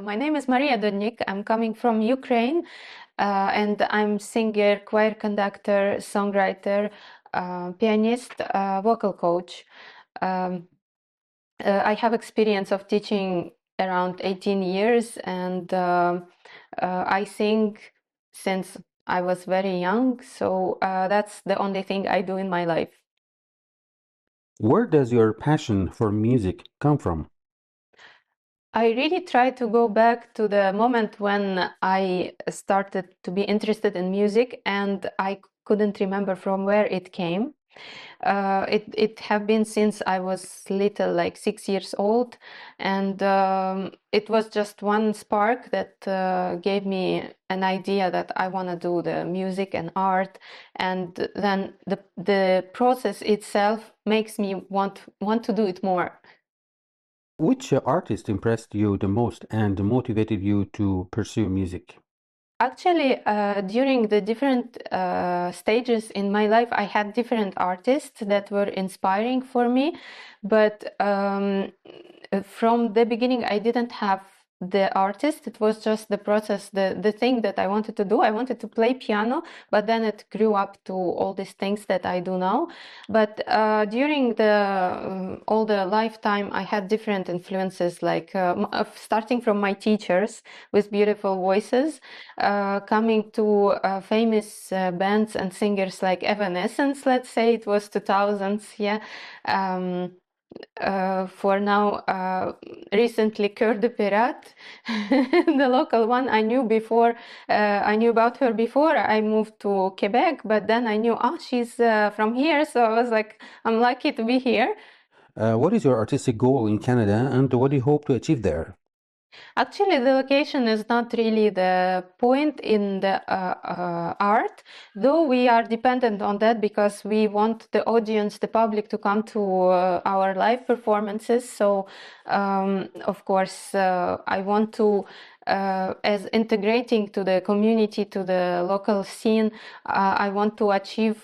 My name is Maria Dudnik. I'm coming from Ukraine, and I'm singer, choir conductor, songwriter, pianist, vocal coach. Um, I have experience of teaching around 18 years, and I sing since I was very young. So that's the only thing I do in my life. Where does your passion for music come from? I really try to go back to the moment when I started to be interested in music, and I couldn't remember from where it came. It have been since I was little, like 6 years old, and it was just one spark that gave me an idea that I want to do the music and art, and then the process itself makes me want to do it more. Which artist impressed you the most and motivated you to pursue music? Actually, during the different stages in my life, I had different artists that were inspiring for me. But from the beginning, I didn't have the artist. It was just the process, the thing that I wanted to do. I wanted to play piano, but then it grew up to all these things that I do now. But during the all the lifetime, I had different influences, like starting from my teachers with beautiful voices, coming to famous bands and singers like Evanescence, let's say it was 2000s, yeah. Um, for now, recently, Cœur de Pirate, the local one I knew before, I knew about her before I moved to Quebec, but then I knew, oh, she's from here, so I was like, I'm lucky to be here. What is your artistic goal in Canada and what do you hope to achieve there? Actually, the location is not really the point in the art, though we are dependent on that because we want the audience, the public, to come to our live performances. So, of course, I want to, as integrating to the community, to the local scene, I want to achieve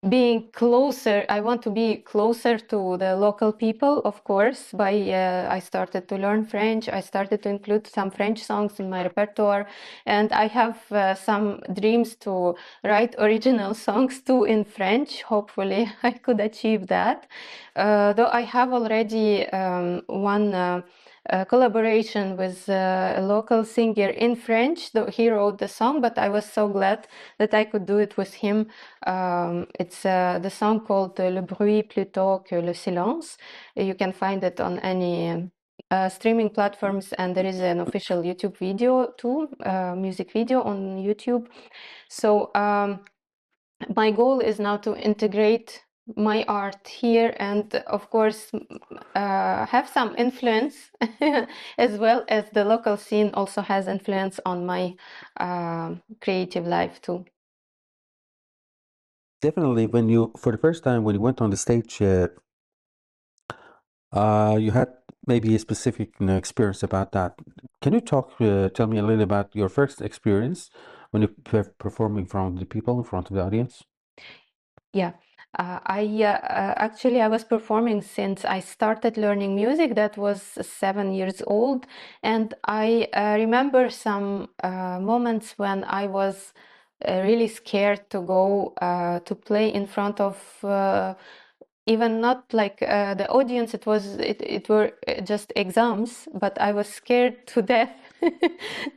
being closer. I want to be closer to the local people, of course. I started to learn French. I started to include some French songs in my repertoire, and I have some dreams to write original songs too in French. Hopefully I could achieve that, though I have already one collaboration with a local singer in French, though he wrote the song, but I was so glad that I could do it with him. It's the song called Le bruit plutôt que le silence. You can find it on any streaming platforms, and there is an official YouTube video too, music video on YouTube. So my goal is now to integrate my art here and, of course, have some influence as well as the local scene also has influence on my creative life too. Definitely, for the first time, when you went on the stage, you had maybe a specific experience about that. Can you tell me a little about your first experience when you were performing in front of the people, in front of the audience? Yeah, I was performing since I started learning music. That was 7 years old, and I remember some moments when I was really scared to go to play in front of even not like the audience. It were just exams, but I was scared to death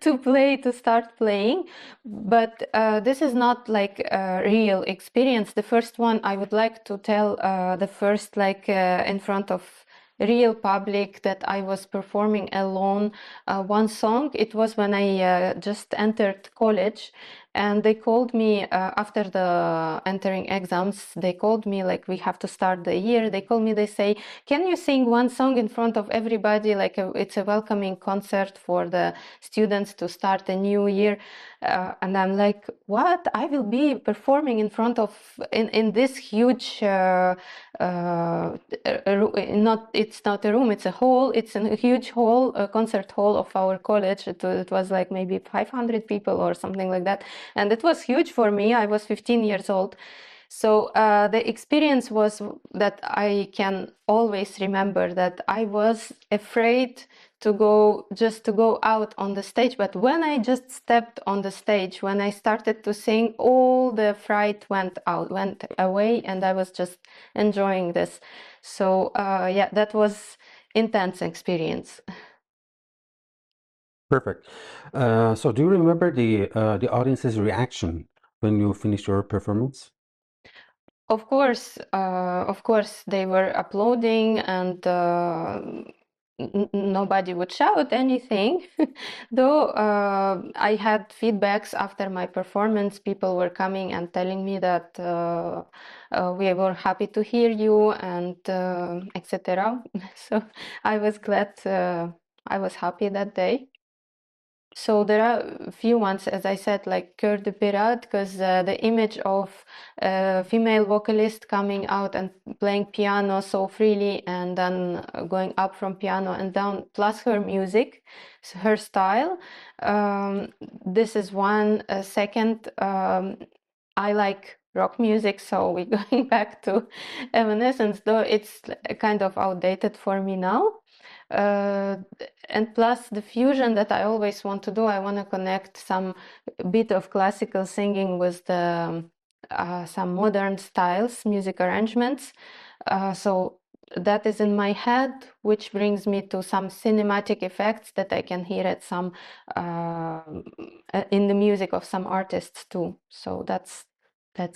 to start playing. But this is not like a real experience. The first one I would like to tell, the first like in front of real public that I was performing alone one song. It was when I just entered college, and they called me after the entering exams. They called me like, we have to start the year. They called me, they say, can you sing one song in front of everybody, like it's a welcoming concert for the students to start a new year. And I'm like, what? I will be performing in front of in this huge it's not a room, it's a hall. It's a huge hall, a concert hall of our college. It was like maybe 500 people or something like that, and it was huge for me. I was 15 years old. So the experience was that I can always remember that I was afraid to go out on the stage. But when I just stepped on the stage, when I started to sing, all the fright went away, and I was just enjoying this. So yeah, that was intense experience. Perfect. So do you remember the audience's reaction when you finished your performance? Of course, they were applauding, and nobody would shout anything. Though I had feedbacks after my performance. People were coming and telling me that we were happy to hear you, and etc. So I was glad. I was happy that day. So there are a few ones, as I said, like Cœur de Pirate, because the image of a female vocalist coming out and playing piano so freely, and then going up from piano and down, plus her music, her style. This is one. Second, I like rock music, so we're going back to Evanescence, though it's kind of outdated for me now. Uh, and plus the fusion that I always want to do, I want to connect some bit of classical singing with the some modern styles, music arrangements. So that is in my head, which brings me to some cinematic effects that I can hear at some in the music of some artists too. So that's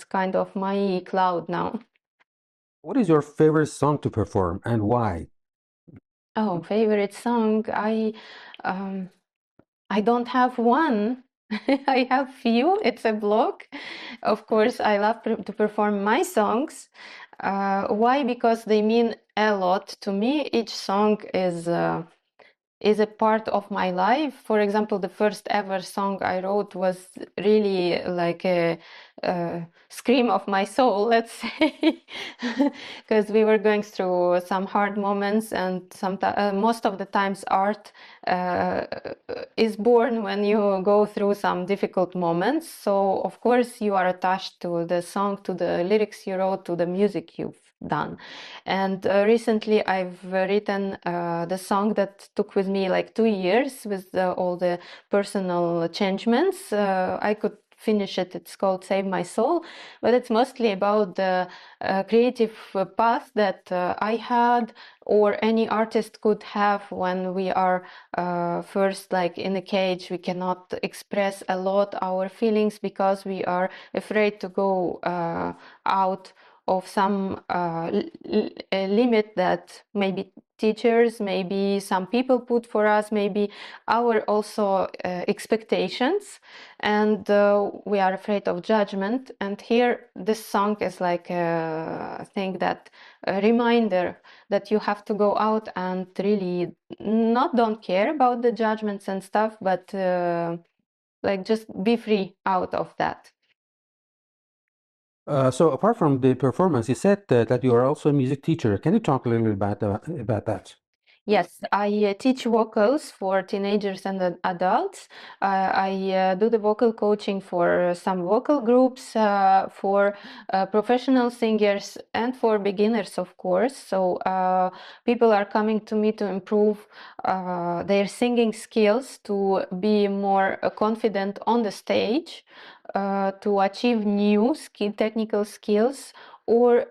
kind of my cloud now. What is your favorite song to perform and why? Oh, favorite song. Um, I don't have one. I have few. It's a blog. Of course, I love to perform my songs. Why? Because they mean a lot to me. Each song is a part of my life. For example, the first ever song I wrote was really like a scream of my soul, let's say, because we were going through some hard moments, and most of the times art uh, is born when you go through some difficult moments. So of course you are attached to the song, to the lyrics you wrote, to the music you've done. And recently I've written the song that took with me like 2 years with all the personal changements. I could finish it. It's called Save My Soul, but it's mostly about the creative path that I had, or any artist could have, when we are first like in a cage. We cannot express a lot our feelings because we are afraid to go out of some limit that maybe teachers, maybe some people put for us, maybe our also expectations, and we are afraid of judgment. And here this song is like a thing, that a reminder that you have to go out and really not don't care about the judgments and stuff, but like just be free out of that. So apart from the performance, you said that you are also a music teacher. Can you talk a little bit about that? Yes, I teach vocals for teenagers and adults. I do the vocal coaching for some vocal groups, for professional singers, and for beginners, of course. So people are coming to me to improve their singing skills, to be more confident on the stage, to achieve new technical skills, or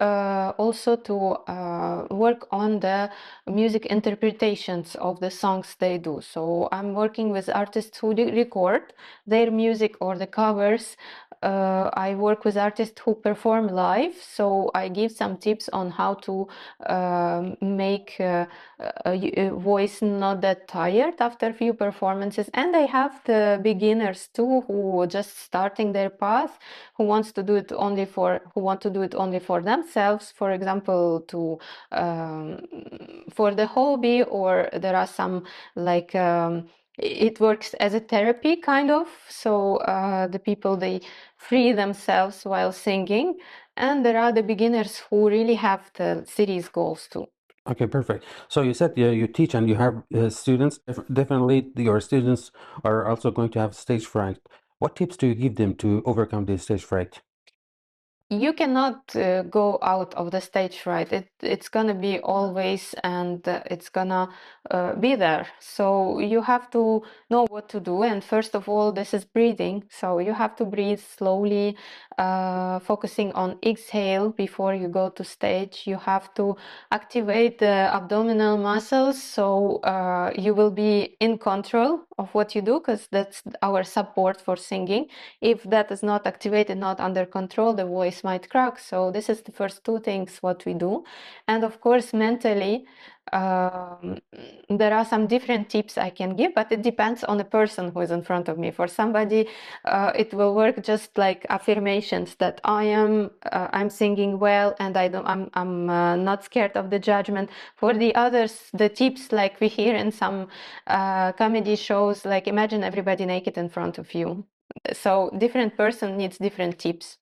also to work on the music interpretations of the songs they do. So I'm working with artists who record their music or the covers. I work with artists who perform live, so I give some tips on how to make a voice not that tired after a few performances. And I have the beginners too, who are just starting their path, who want to do it only for themselves, for example, to for the hobby, or there are some like it works as a therapy kind of. So the people, they free themselves while singing, and there are the beginners who really have the serious goals too. Okay, perfect. So you said you teach and you have students. Definitely, your students are also going to have stage fright. What tips do you give them to overcome this stage fright? you cannot go out of the stage fright. It's gonna be always, and it's gonna be there. So you have to know what to do. And first of all, this is breathing. So you have to breathe slowly, focusing on exhale before you go to stage. You have to activate the abdominal muscles, so you will be in control of what you do, because that's our support for singing. If that is not activated, not under control, the voice might crack. So this is the first two things what we do. And of course, mentally, there are some different tips I can give, but it depends on the person who is in front of me. For somebody, it will work just like affirmations that I'm singing well, and I'm not scared of the judgment. For the others, the tips like we hear in some comedy shows, like imagine everybody naked in front of you. So different person needs different tips.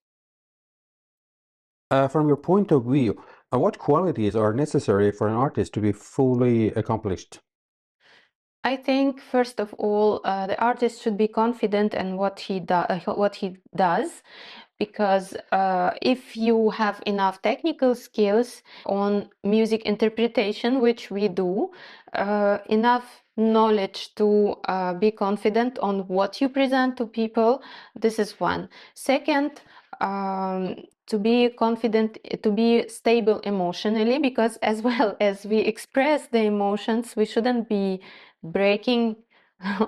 From your point of view, what qualities are necessary for an artist to be fully accomplished? I think first of all, the artist should be confident in what he does, because if you have enough technical skills on music interpretation, which we do, enough knowledge to be confident on what you present to people, this is one. Second, to be confident, to be stable emotionally, because as well as we express the emotions, we shouldn't be breaking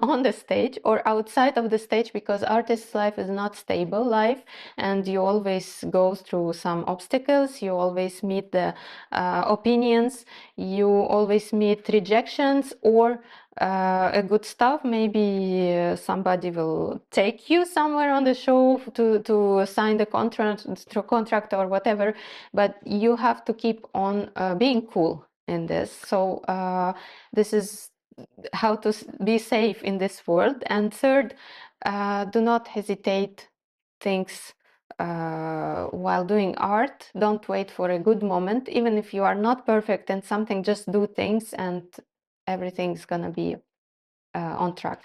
on the stage or outside of the stage, because artist's life is not stable life, and you always go through some obstacles, you always meet the opinions, you always meet rejections, or a good stuff. Maybe somebody will take you somewhere on the show to sign the contract or whatever, but you have to keep on being cool in this. So this is how to be safe in this world. And third, do not hesitate things while doing art. Don't wait for a good moment. Even if you are not perfect in something, just do things and everything's gonna be on track.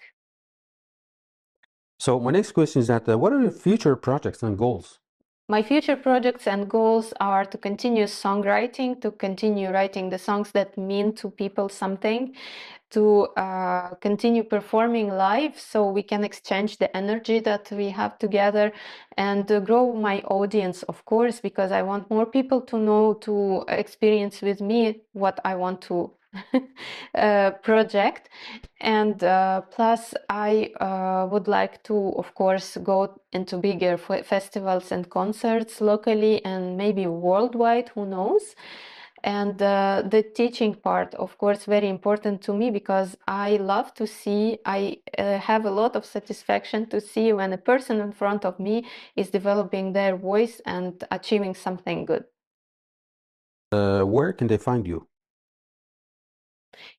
So my next question is that what are your future projects and goals? My future projects and goals are to continue songwriting, to continue writing the songs that mean to people something, to continue performing live so we can exchange the energy that we have together, and grow my audience, of course, because I want more people to know, to experience with me what I want to project. And plus, I would like to, of course, go into bigger festivals and concerts locally and maybe worldwide, who knows. And the teaching part, of course, very important to me, because I love to see, I have a lot of satisfaction to see when a person in front of me is developing their voice and achieving something good. Where can they find you?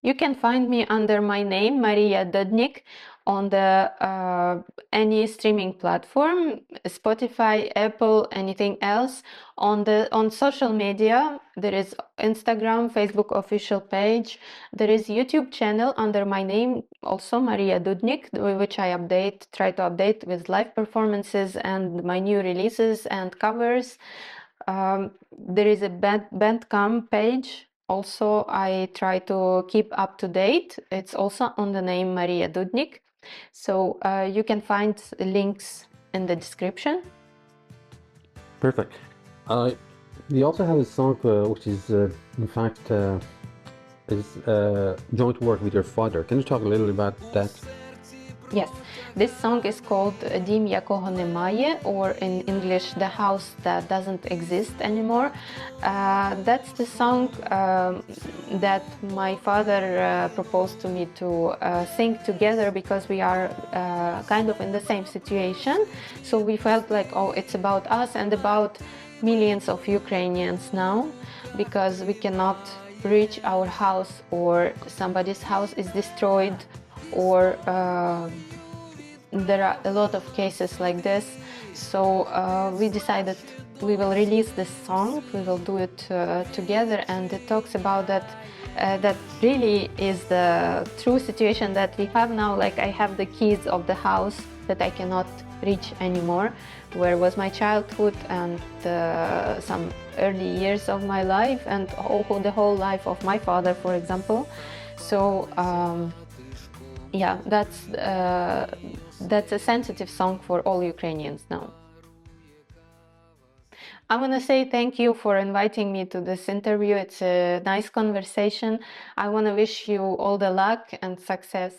You can find me under my name, Maria Dudnik, on the any streaming platform, Spotify, Apple, anything else. On social media, there is Instagram, Facebook official page. There is YouTube channel under my name, also Maria Dudnik, which I try to update with live performances and my new releases and covers. There is a Bandcamp page. Also, I try to keep up to date. It's also on the name Maria Dudnik. So you can find links in the description. Perfect. We also have a song which is, in fact, is joint work with your father. Can you talk a little about that? Yes, this song is called Дім, якого немає, or in English, The House That Doesn't Exist Anymore. That's the song that my father proposed to me to sing together, because we are kind of in the same situation. So we felt like, oh, it's about us and about millions of Ukrainians now, because we cannot reach our house, or somebody's house is destroyed, or there are a lot of cases like this. So we decided we will release this song, we will do it together, and it talks about that that really is the true situation that we have now. Like, I have the keys of the house that I cannot reach anymore, where was my childhood and some early years of my life, and the whole life of my father, for example. So yeah, that's a sensitive song for all Ukrainians now. I want to say thank you for inviting me to this interview. It's a nice conversation. I want to wish you all the luck and success.